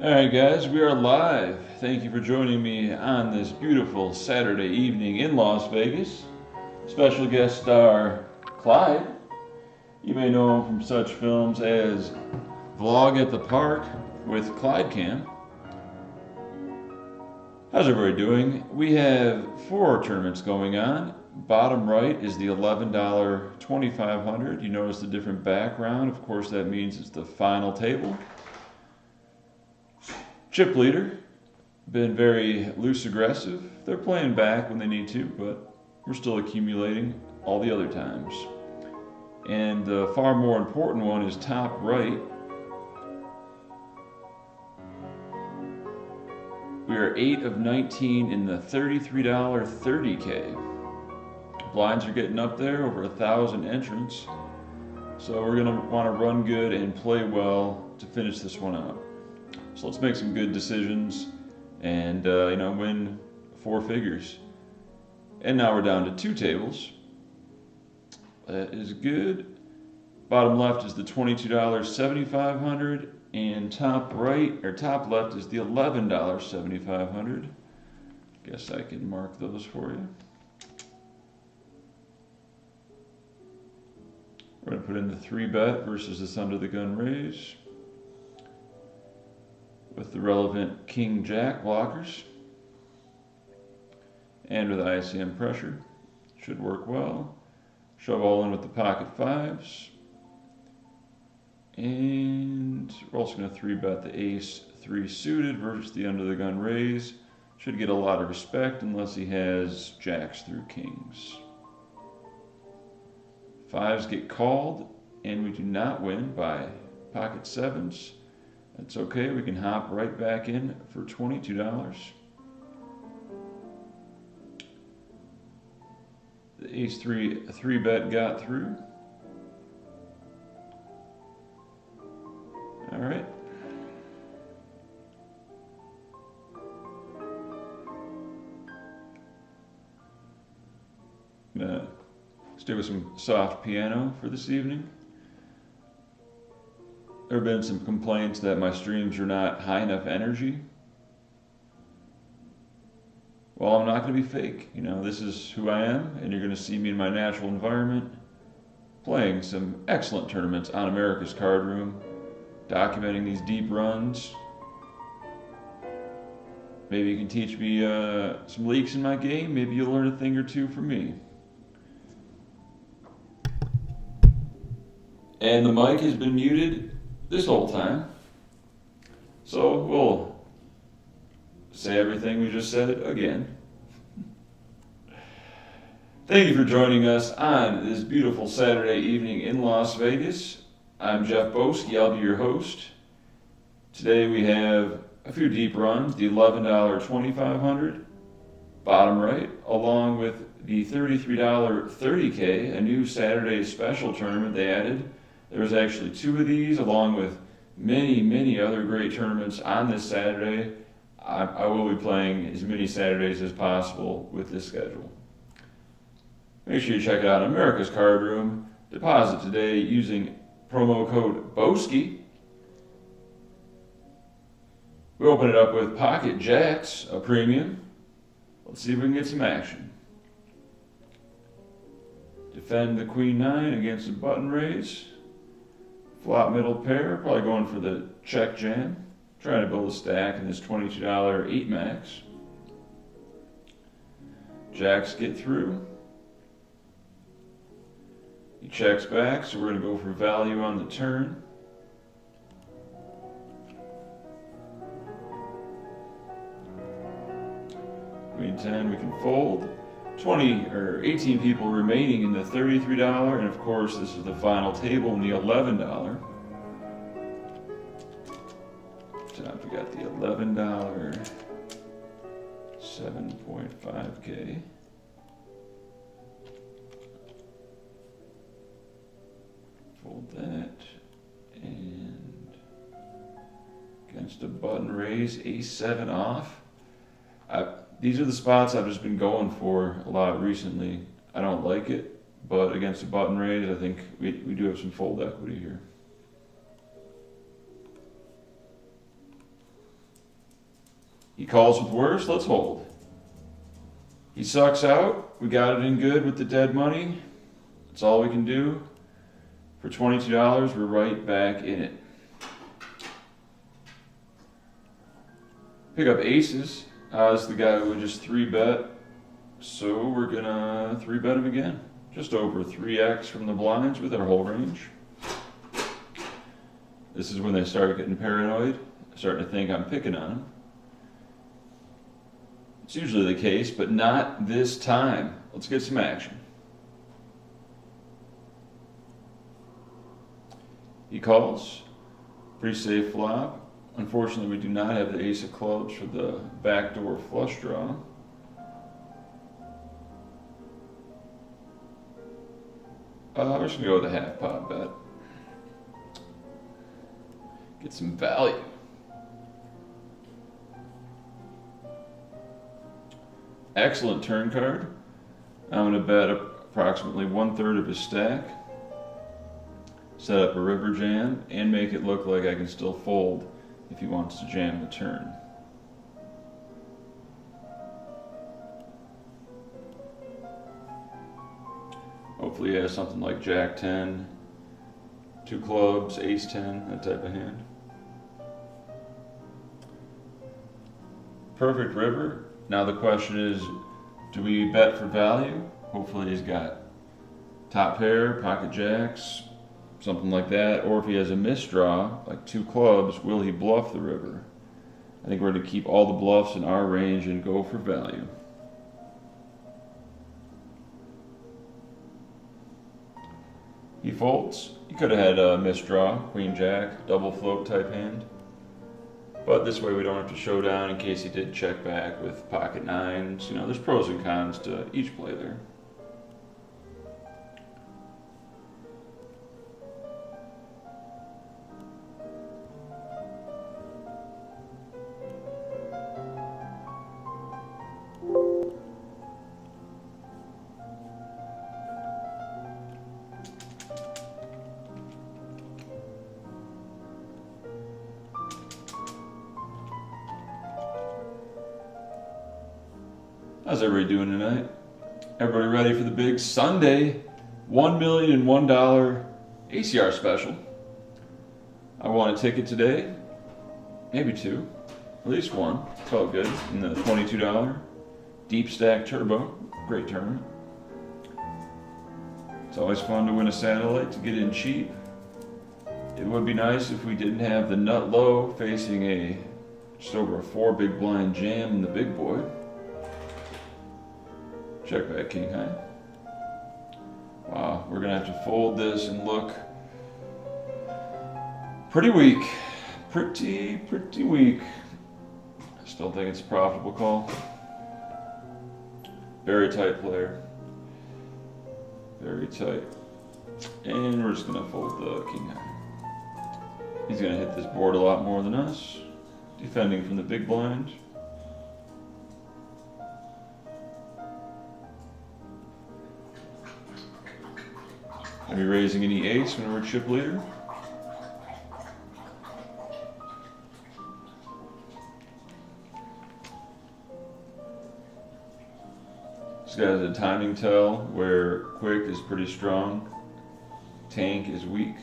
Alright guys, we are live. Thank you for joining me on this beautiful Saturday evening in Las Vegas. Special guest star Clyde. You may know him from such films as Vlog at the Park with Clyde Cam. How's everybody doing? We have 4 tournaments going on. Bottom right is the $11 $2,500. You notice the different background. Of course, that means it's the final table. Chip leader, been very loose aggressive. They're playing back when they need to, but we're still accumulating all the other times. And the far more important one is top right. We are 8 of 19 in the $33 30K. Blinds are getting up there, over 1,000 entrants. So we're gonna wanna run good and play well to finish this one out. So let's make some good decisions and win 4 figures. And now we're down to 2 tables. That is good. Bottom left is the $22 $7,500, and top left is the $11 $7,500. Guess I can mark those for you. We're going to put in the 3-bet versus this under the gun raise with the relevant King Jack blockers and with ICM pressure. Should work well. Shove all in with the pocket 5s. And we're also going to 3-bet the ace 3 suited versus the under the gun raise. Should get a lot of respect unless he has jacks through kings. 5s get called and we do not win by pocket 7s. That's okay, we can hop right back in for $22. The ace 3-bet got through. All right. Stay with some soft piano for this evening. There have been some complaints that my streams are not high enough energy. Well, I'm not going to be fake. You know, this is who I am, and you're going to see me in my natural environment, playing some excellent tournaments on America's Card Room, documenting these deep runs. Maybe you can teach me some leaks in my game. Maybe you'll learn a thing or two from me. And the mic has been muted this whole time. So we'll say everything we just said again. Thank you for joining us on this beautiful Saturday evening in Las Vegas. I'm Jeff Boski, I'll be your host. Today we have a few deep runs, the $11 $2,500, bottom right, along with the $33 30K, a new Saturday special tournament they added. There's actually 2 of these, along with many other great tournaments on this Saturday. I will be playing as many Saturdays as possible with this schedule. Make sure you check it out on America's Card Room. Deposit today using promo code BOSKI. We open it up with pocket jacks, a premium. Let's see if we can get some action. Defend the Queen 9 against a button raise. Flop middle pair, probably going for the check jam. Trying to build a stack in this $22 8 max. Jacks get through. He checks back, so we're going to go for value on the turn. Queen 10 we can fold. 18 people remaining in the $33, and of course this is the final table in the $11. Top we got the $11 7.5K. Fold that, and against a button raise, A7 off. These are the spots I've just been going for a lot recently. I don't like it, but against a button raise, I think we do have some fold equity here. He calls with worse, let's hold. He sucks out, we got it in good with the dead money. That's all we can do. For $22, we're right back in it. Pick up aces. This is the guy who would just 3-bet. So we're gonna 3-bet him again. Just over 3x from the blinds with our whole range. This is when they start getting paranoid, starting to think I'm picking on them. It's usually the case, but not this time. Let's get some action. He calls. Pretty safe flop. Unfortunately, we do not have the ace of clubs for the backdoor flush draw. We're just going to go with a half pot bet. Get some value. Excellent turn card. I'm going to bet approximately 1/3 of his stack. Set up a river jam and make it look like I can still fold if he wants to jam the turn. Hopefully he has something like Jack 10, 2 clubs, Ace 10, that type of hand. Perfect river. Now the question is, do we bet for value? Hopefully he's got top pair, pocket jacks, something like that. Or if he has a misdraw, like 2 clubs, will he bluff the river? I think we're going to keep all the bluffs in our range and go for value. He folds. He could have had a misdraw, queen jack, double float type hand. But this way we don't have to show down in case he did check back with pocket nines. You know, there's pros and cons to each play there. How's everybody doing tonight? Everybody ready for the big Sunday $1,001 ACR special? I won a ticket today, maybe 2, at least 1. Felt good in the $22 Deep Stack Turbo. Great tournament. It's always fun to win a satellite to get in cheap. It would be nice if we didn't have the nut low facing just over a 4 big blind jam in the big boy. Check back king high. Wow, we're gonna have to fold this and look pretty weak. Pretty weak. I still think it's a profitable call. Very tight player. Very tight. And we're just gonna fold the king high. He's gonna hit this board a lot more than us. Defending from the big blind. Are we raising any ace when we're chip leader? This guy has a timing tell where quick is pretty strong, tank is weak.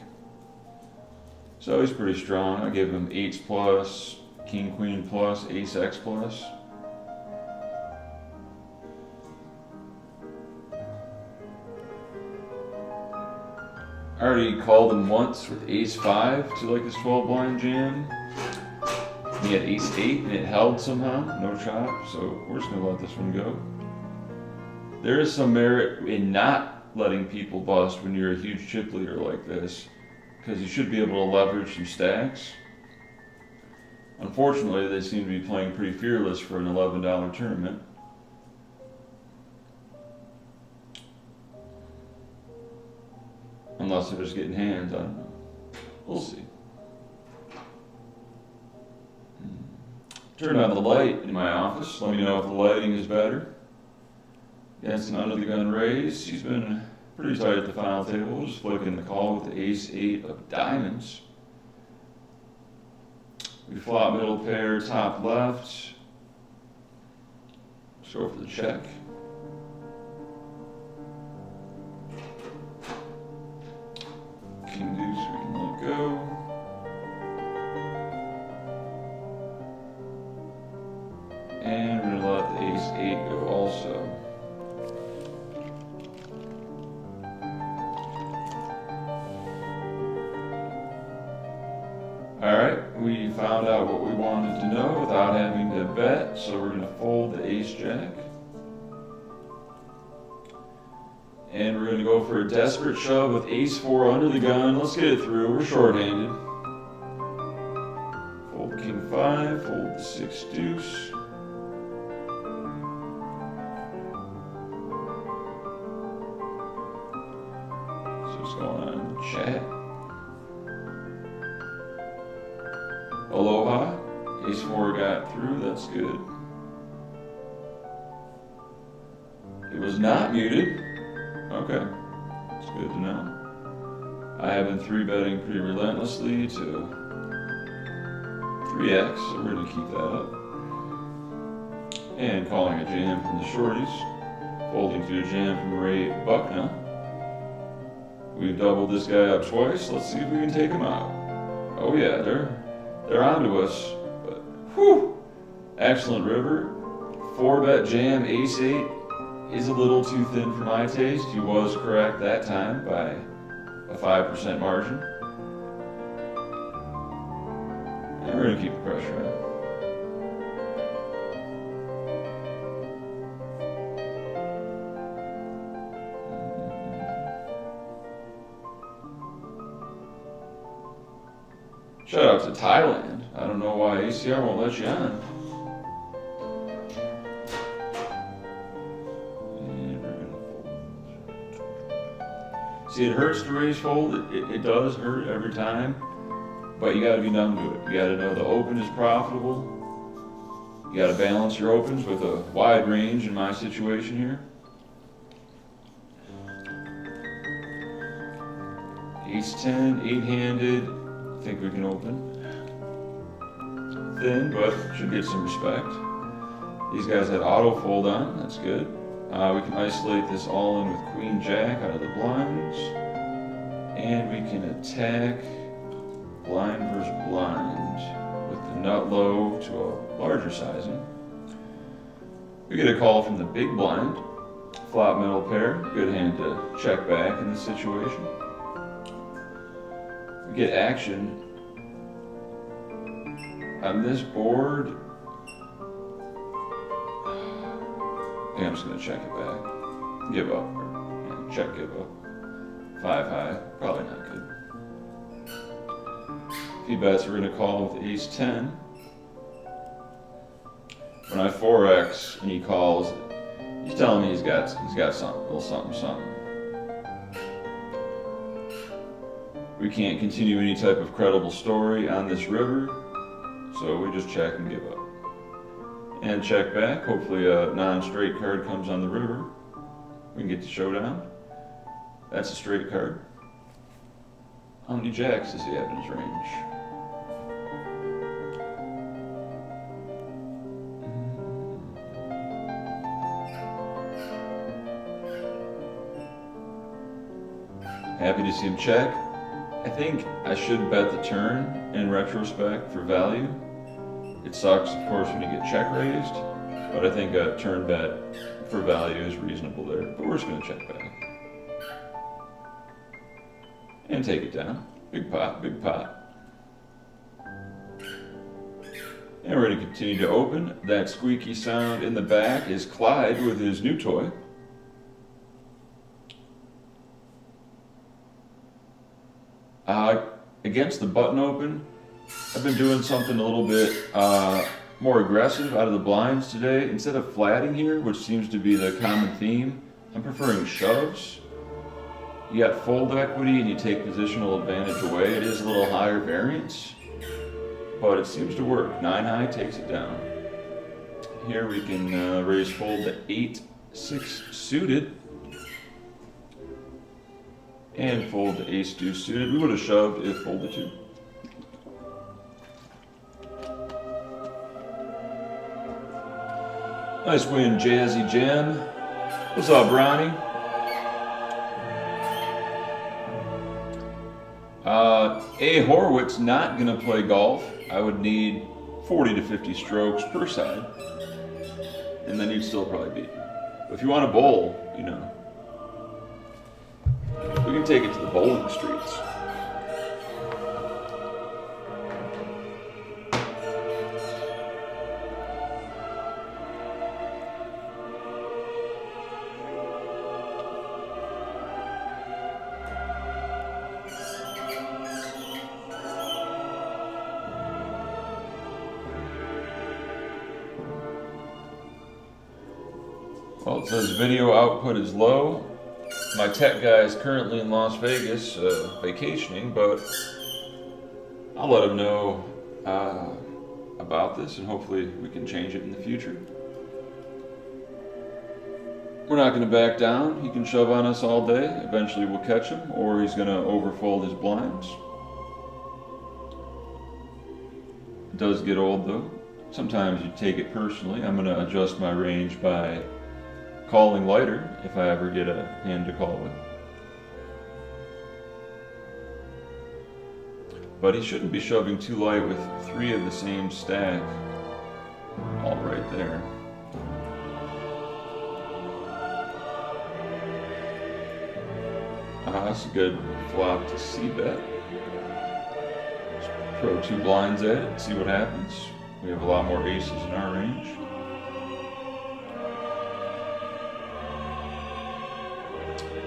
So he's pretty strong. I give him 8s plus, king queen plus, ace x plus. I already called him once with ace 5 to like this 12 blind jam. He had ace 8 and it held somehow, no chop, so we're just gonna let this one go. There is some merit in not letting people bust when you're a huge chip leader like this, because you should be able to leverage some stacks. Unfortunately, they seem to be playing pretty fearless for an $11 tournament. Unless they're just getting hands, I don't know. We'll see. Turn on the light in my office. Let me know if the lighting is better. Against an under the gun raise. He's been pretty tight at the final table. Just flicking the call with the ace 8 of diamonds. We flop middle pair, top left. Let's go for the check. King deuce, we can let go. And we're gonna let the ace-8 go also. Alright, we found out what we wanted to know without having to bet, so we're gonna fold the ace-jack. And we're gonna go for a desperate shove with ace-4 under the gun. Let's get it through, we're short-handed. Fold king-5, fold the 6-deuce. What's going on in the chat? Aloha, ace-4 got through, that's good. It was not muted. Okay, that's good to know. I have been 3-betting pretty relentlessly to 3x, so we're gonna keep that up. And calling a jam from the shorties, folding to a jam from Ray Bucknell. We've doubled this guy up twice. Let's see if we can take him out. Oh yeah, they're onto us. But whew, excellent river. 4-bet jam, ace-8 is a little too thin for my taste. He was correct that time by a 5% margin. And we're gonna keep the pressure on. Shout out to Thailand. I don't know why ACR won't let you on. And we're gonna fold. See, it hurts to raise fold. It does hurt every time, but you gotta be numb to it. You gotta know the open is profitable. You gotta balance your opens with a wide range in my situation here. Ace-10, 8-handed. I think we can open. Thin, but should get some respect. These guys had auto fold on, that's good. We can isolate this all in with queen-jack out of the blinds. And we can attack blind versus blind with the nut low to a larger sizing. We get a call from the big blind. Flop middle pair, good hand to check back in this situation. We get action on this board. I think I'm just going to check it back. Give up. Yeah, check, give up. 5 high. Probably not good. If he bets, we're going to call with ace-10. When I 4x and he calls, he's telling me he's got something, a little something. We can't continue any type of credible story on this river, so we just check and give up. And check back, hopefully a non-straight card comes on the river. We can get to showdown. That's a straight card. How many jacks does he have in his range? Happy to see him check. I think I should bet the turn in retrospect for value. It sucks, of course, when you get check raised, but I think a turn bet for value is reasonable there. But we're just going to check back. And take it down. Big pot, big pot. And we're going to continue to open. That squeaky sound in the back is Clyde with his new toy. Against the button open, I've been doing something a little bit more aggressive out of the blinds today. Instead of flatting here, which seems to be the common theme, I'm preferring shoves. You got fold equity and you take positional advantage away. It is a little higher variance, but it seems to work. 9 high takes it down. Here we can raise fold to 8-6 suited. And fold to ace-deuce suited. We would have shoved if folded to. Nice win, Jazzy Jam. What's up, Ronnie? A. Horwitz not going to play golf. I would need 40 to 50 strokes per side, and then you'd still probably beat me. But if you want to bowl, you know, we can take it to the bowling streets. Well, it says video output is low. My tech guy is currently in Las Vegas vacationing, but I'll let him know about this, and hopefully we can change it in the future. We're not going to back down. He can shove on us all day. Eventually we'll catch him, or he's going to overfold his blinds. It does get old though. Sometimes you take it personally. I'm going to adjust my range by calling lighter if I ever get a hand to call with. But he shouldn't be shoving too light with 3 of the same stack all right there. That's a good flop to c-bet. Throw 2 blinds at it, see what happens. We have a lot more aces in our range.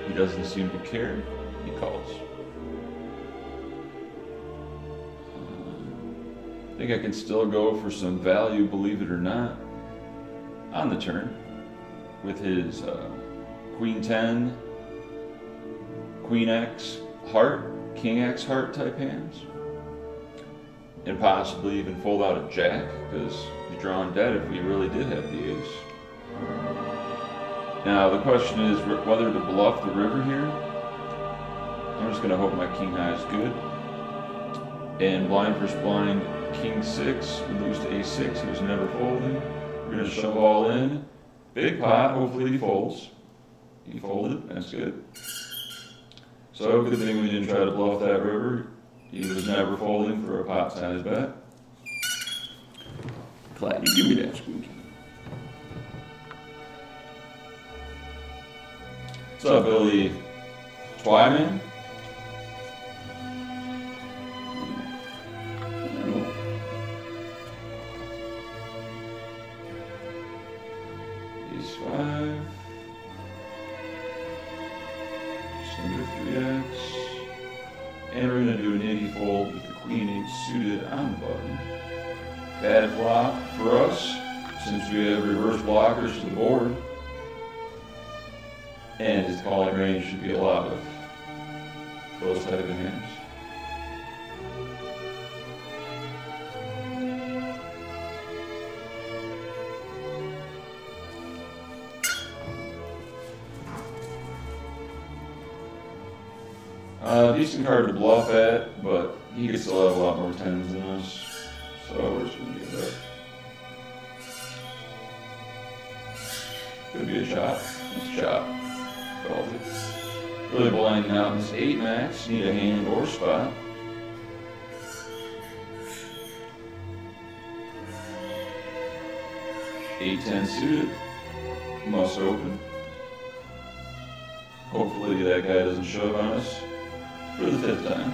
He doesn't seem to care. He calls. I think I can still go for some value, believe it or not, on the turn with his Queen 10, Queen X heart, King X heart type hands, and possibly even fold out a jack because he's drawing dead if we really did have the ace. Now the question is whether to bluff the river here. I'm just going to hope my king high is good. And blind versus blind, king 6, we lose to a6, who's never folding. We're going to shove all in. Big pot, hopefully he folds. He folded, that's good. So good thing we didn't try to bluff that river. He was never folding for a pot size bet. Glad you give me that, Squeaky. What's up, Billy Twyman? Ace 5. Just under 3x. And we're going to do an 80 fold with the Queen 8 suited on the button. Bad flop for us, since we have reverse blockers to the board. And his calling range should be a lot of those type of hands. Decent card to bluff at, but he could still have a lot more 10s than us, so we're just going to give that. Could be a shot. It's a shot. Felt it. Really blinding out in this 8 max. Need a hand or spot. A10 suited. Must open. Hopefully that guy doesn't shove on us for the 5th time.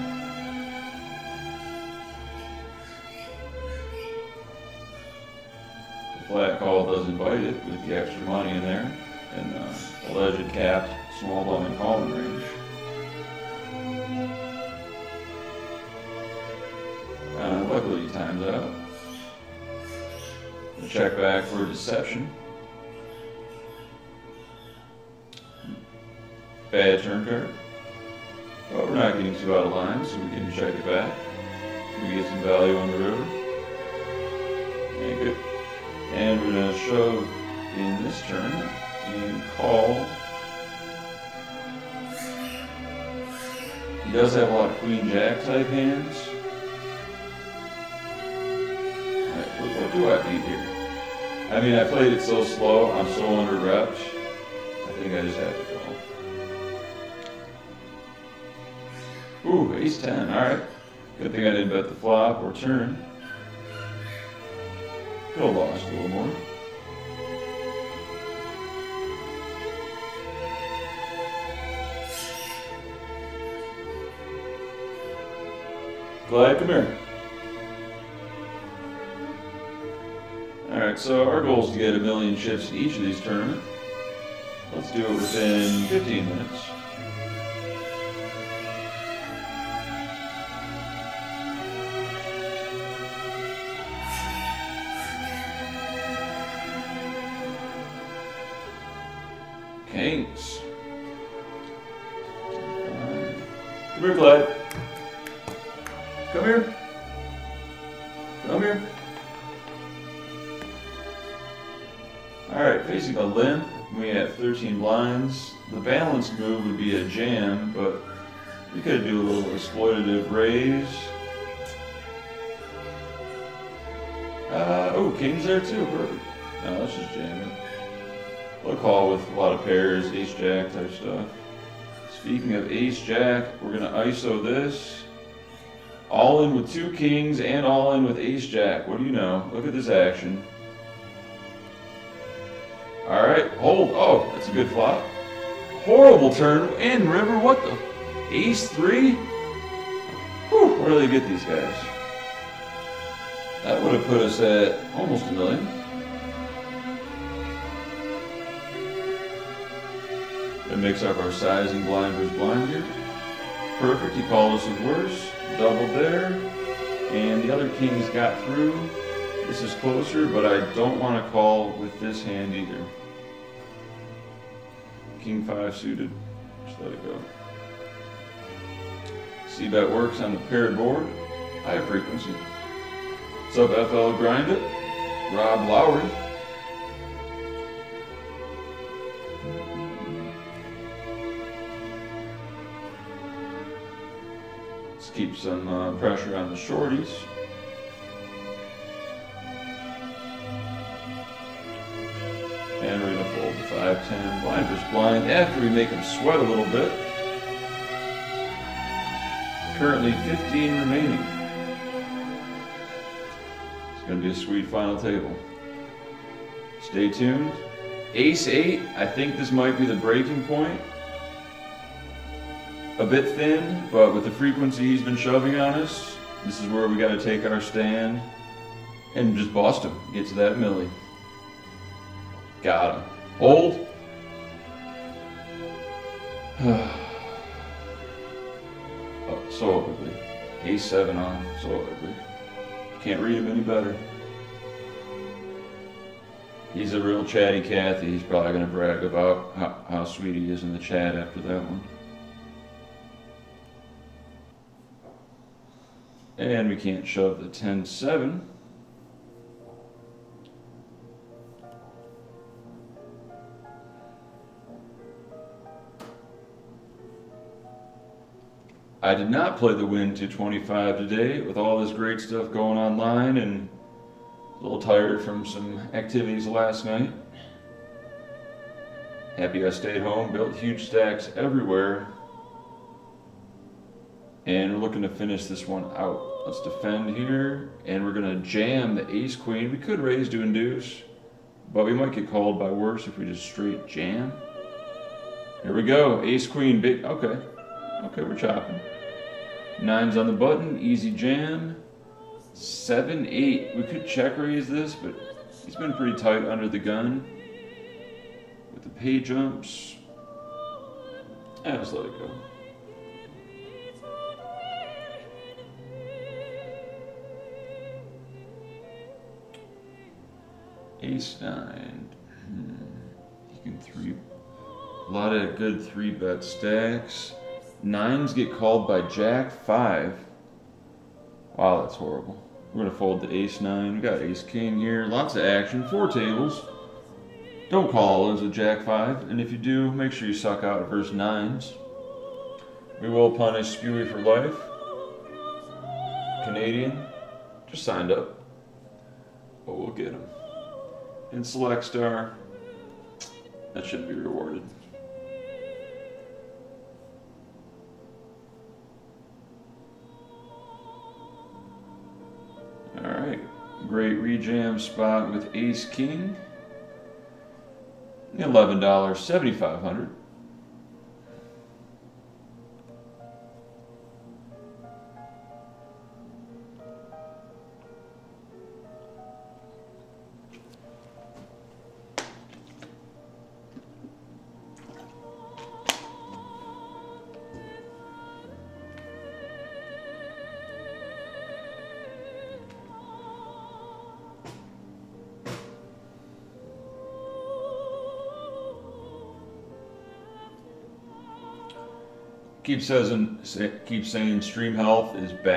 The flat call does invite it with the extra money in there and alleged capped small blind calling range. Luckily he times out. We'll check back for deception. Bad turn card. But we're not getting too out of line, so we can check it back. We get some value on the river. And good. And we're going to shove in this turn and call. He does have a lot of Queen Jack type hands. Alright, what do I beat here? I mean, I played it so slow, I'm so under reps. I think I just have to call. Ooh, ace 10, alright. Good thing I didn't bet the flop or turn. Could have lost a little more. Glad, come here. Alright, so our goal is to get 1,000,000 chips in each of these tournaments. Let's do it within 15 minutes. Kings. Come here, Glad. Come here. Come here. Alright, facing a limp, we have 13 blinds. The balanced move would be a jam, but we could do a little exploitative raise. Oh, king's there too, perfect. No, let's just jam it. We'll call with a lot of pairs, ace-jack type stuff. Speaking of ace-jack, we're going to ISO this. All in with 2 kings and all in with ace-jack. What do you know? Look at this action. Alright, hold. Oh, that's a good flop. Horrible turn and river. What the? Ace 3? Whew, where do they get these guys? That would have put us at almost 1,000,000. That makes up our sizing blind versus blind here. Perfect, he called us with worse. Doubled there. And the other kings got through. This is closer, but I don't want to call with this hand either. King 5 suited. Just let it go. C-bet works on the paired board. High frequency. What's up, FL Grind It? Rob Lowry. Let's keep some pressure on the shorties. And we're going to fold the 5-10 blind versus blind after we make them sweat a little bit. Currently 15 remaining. It's going to be a sweet final table. Stay tuned. Ace 8, I think this might be the breaking point. A bit thin, but with the frequency he's been shoving on us, this is where we got to take our stand and just bust him. Get to that milli. Got him. Hold. Oh, so ugly. Ace 7 off. So ugly. Can't read him any better. He's a real chatty Cathy. He's probably going to brag about how sweet he is in the chat after that one. And we can't shove the 10-7. I did not play the Win 225 today with all this great stuff going online, and a little tired from some activities last night. Happy I stayed home, built huge stacks everywhere. And we're looking to finish this one out. Let's defend here, and we're gonna jam the ace-queen. We could raise to induce, but we might get called by worse if we just straight jam. Here we go, ace-queen, big, okay. Okay, we're chopping. 9's on the button, easy jam. 7-8, we could check raise this, but he's been pretty tight under the gun. With the pay jumps. And just let it go. Ace 9. You can a lot of good 3-bet stacks. 9s get called by Jack 5. Wow, that's horrible. We're gonna fold the Ace 9. We got Ace King here. Lots of action. 4 tables. Don't call as a Jack 5, and if you do, make sure you suck out versus 9s. We will punish Spewy for life. Canadian. Just signed up. But we'll get him. in Select Star. That should be rewarded. Alright, great rejam spot with Ace King. $11, 7,500. Keep saying stream health is bad.